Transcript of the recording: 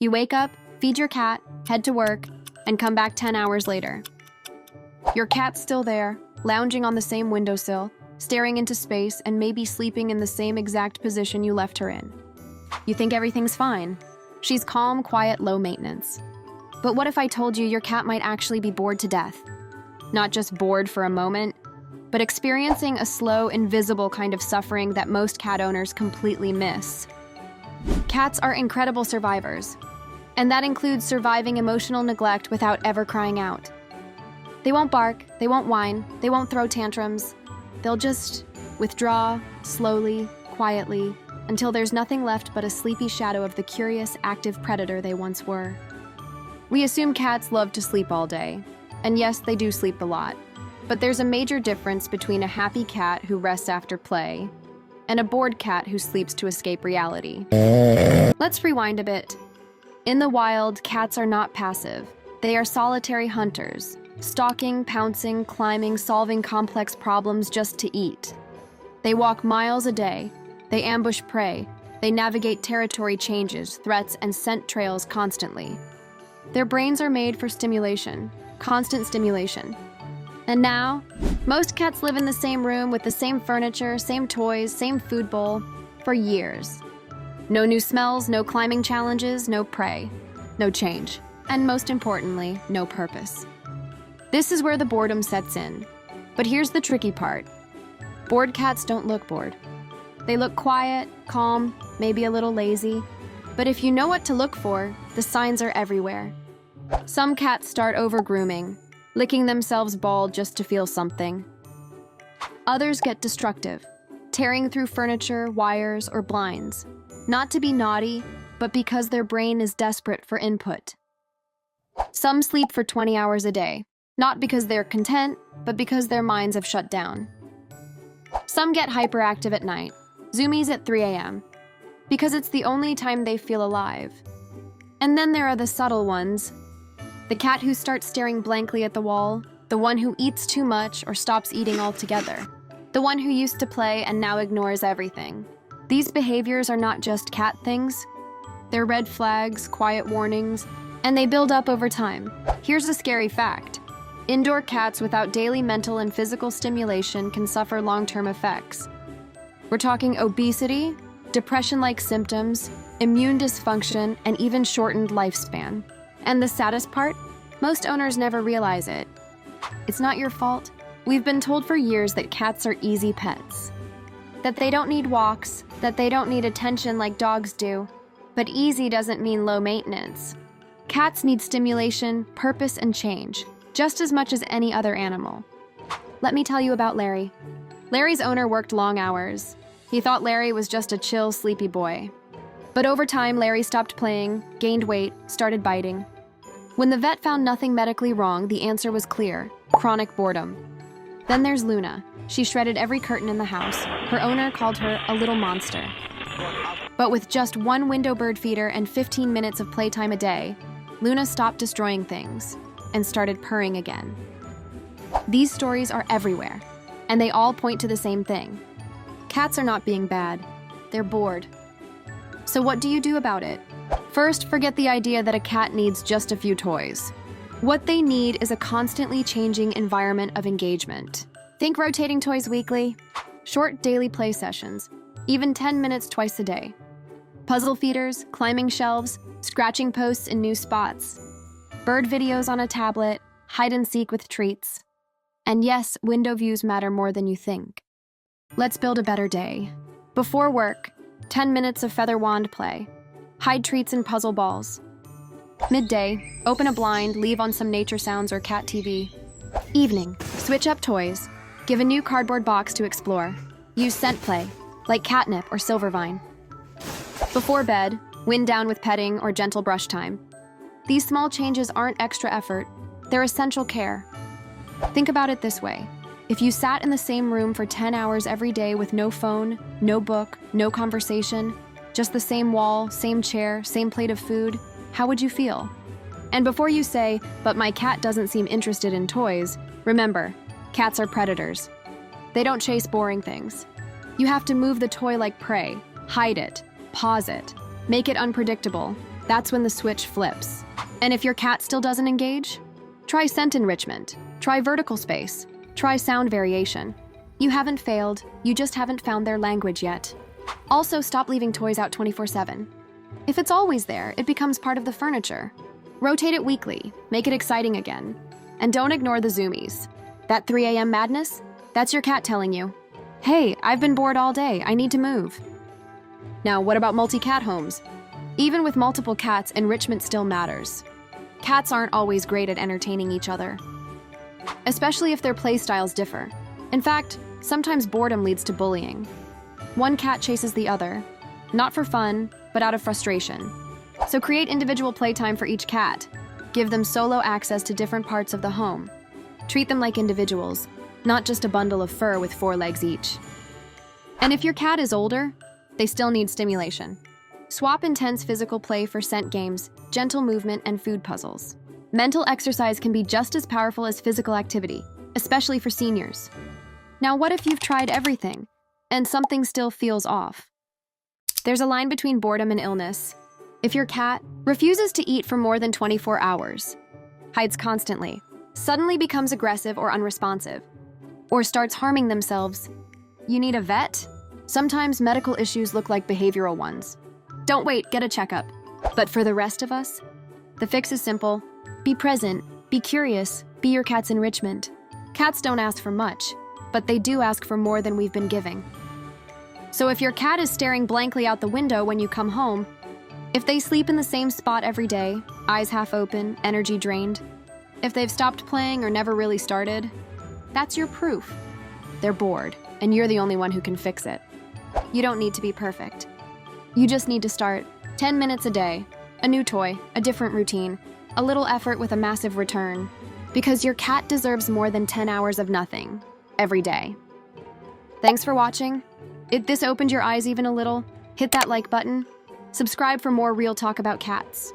You wake up, feed your cat, head to work, and come back 10 hours later. Your cat's still there, lounging on the same windowsill, staring into space, and maybe sleeping in the same exact position you left her in. You think everything's fine. She's calm, quiet, low maintenance. But what if I told you your cat might actually be bored to death? Not just bored for a moment, but experiencing a slow, invisible kind of suffering that most cat owners completely miss. Cats are incredible survivors, and that includes surviving emotional neglect without ever crying out. They won't bark, they won't whine, they won't throw tantrums. They'll just withdraw, slowly, quietly, until there's nothing left but a sleepy shadow of the curious, active predator they once were. We assume cats love to sleep all day, and yes, they do sleep a lot. But there's a major difference between a happy cat who rests after play and a bored cat who sleeps to escape reality. Let's rewind a bit. In the wild, cats are not passive. They are solitary hunters, stalking, pouncing, climbing, solving complex problems just to eat. They walk miles a day. They ambush prey. They navigate territory changes, threats, and scent trails constantly. Their brains are made for stimulation, constant stimulation. And now, most cats live in the same room with the same furniture, same toys, same food bowl for years. No new smells, no climbing challenges, no prey, no change, and most importantly, no purpose. This is where the boredom sets in. But here's the tricky part. Bored cats don't look bored. They look quiet, calm, maybe a little lazy. But if you know what to look for, the signs are everywhere. Some cats start overgrooming, licking themselves bald just to feel something. Others get destructive, tearing through furniture, wires, or blinds, not to be naughty, but because their brain is desperate for input. Some sleep for 20 hours a day, not because they're content, but because their minds have shut down. Some get hyperactive at night, zoomies at 3 a.m., because it's the only time they feel alive. And then there are the subtle ones. The cat who starts staring blankly at the wall, the one who eats too much or stops eating altogether, the one who used to play and now ignores everything. These behaviors are not just cat things. They're red flags, quiet warnings, and they build up over time. Here's a scary fact. Indoor cats without daily mental and physical stimulation can suffer long-term effects. We're talking obesity, depression-like symptoms, immune dysfunction, and even shortened lifespan. And the saddest part? Most owners never realize it. It's not your fault. We've been told for years that cats are easy pets. That they don't need walks, that they don't need attention like dogs do. But easy doesn't mean low maintenance. Cats need stimulation, purpose, and change, just as much as any other animal. Let me tell you about Larry. Larry's owner worked long hours. He thought Larry was just a chill, sleepy boy. But over time, Larry stopped playing, gained weight, started biting. When the vet found nothing medically wrong, the answer was clear: chronic boredom. Then there's Luna. She shredded every curtain in the house. Her owner called her a little monster. But with just one window bird feeder and 15 minutes of playtime a day, Luna stopped destroying things and started purring again. These stories are everywhere, and they all point to the same thing. Cats are not being bad. They're bored. So what do you do about it? First, forget the idea that a cat needs just a few toys. What they need is a constantly changing environment of engagement. Think rotating toys weekly, short daily play sessions, even 10 minutes twice a day. Puzzle feeders, climbing shelves, scratching posts in new spots, bird videos on a tablet, hide and seek with treats. And yes, window views matter more than you think. Let's build a better day. Before work, 10 minutes of feather wand play. Hide treats in puzzle balls. Midday, open a blind, leave on some nature sounds or cat TV. Evening, switch up toys. Give a new cardboard box to explore. Use scent play, like catnip or silvervine. Before bed, wind down with petting or gentle brush time. These small changes aren't extra effort. They're essential care. Think about it this way. If you sat in the same room for 10 hours every day with no phone, no book, no conversation, just the same wall, same chair, same plate of food, how would you feel? And before you say, "But my cat doesn't seem interested in toys," remember, cats are predators. They don't chase boring things. You have to move the toy like prey, hide it, pause it, make it unpredictable, That's when the switch flips. And if your cat still doesn't engage, try scent enrichment, try vertical space, try sound variation. You haven't failed, you just haven't found their language yet. Also, stop leaving toys out 24/7. If it's always there, it becomes part of the furniture. Rotate it weekly, make it exciting again. And don't ignore the zoomies. That 3 a.m. madness? That's your cat telling you, hey, I've been bored all day, I need to move. Now, what about multi-cat homes? Even with multiple cats, enrichment still matters. Cats aren't always great at entertaining each other, especially if their play styles differ. In fact, sometimes boredom leads to bullying. One cat chases the other, not for fun, but out of frustration. So create individual playtime for each cat. Give them solo access to different parts of the home. Treat them like individuals, not just a bundle of fur with 4 legs each. And if your cat is older, they still need stimulation. Swap intense physical play for scent games, gentle movement, and food puzzles. Mental exercise can be just as powerful as physical activity, especially for seniors. Now, what if you've tried everything, and something still feels off? There's a line between boredom and illness. If your cat refuses to eat for more than 24 hours, hides constantly, suddenly becomes aggressive or unresponsive, or starts harming themselves, you need a vet? Sometimes medical issues look like behavioral ones. Don't wait, get a checkup. But for the rest of us, the fix is simple. Be present, be curious, be your cat's enrichment. Cats don't ask for much, but they do ask for more than we've been giving. So if your cat is staring blankly out the window when you come home, if they sleep in the same spot every day, eyes half open, energy drained, if they've stopped playing or never really started, that's your proof. They're bored, and you're the only one who can fix it. You don't need to be perfect. You just need to start 10 minutes a day, a new toy, a different routine, a little effort with a massive return. Because your cat deserves more than 10 hours of nothing, every day. Thanks for watching. If this opened your eyes even a little, hit that like button. Subscribe for more real talk about cats.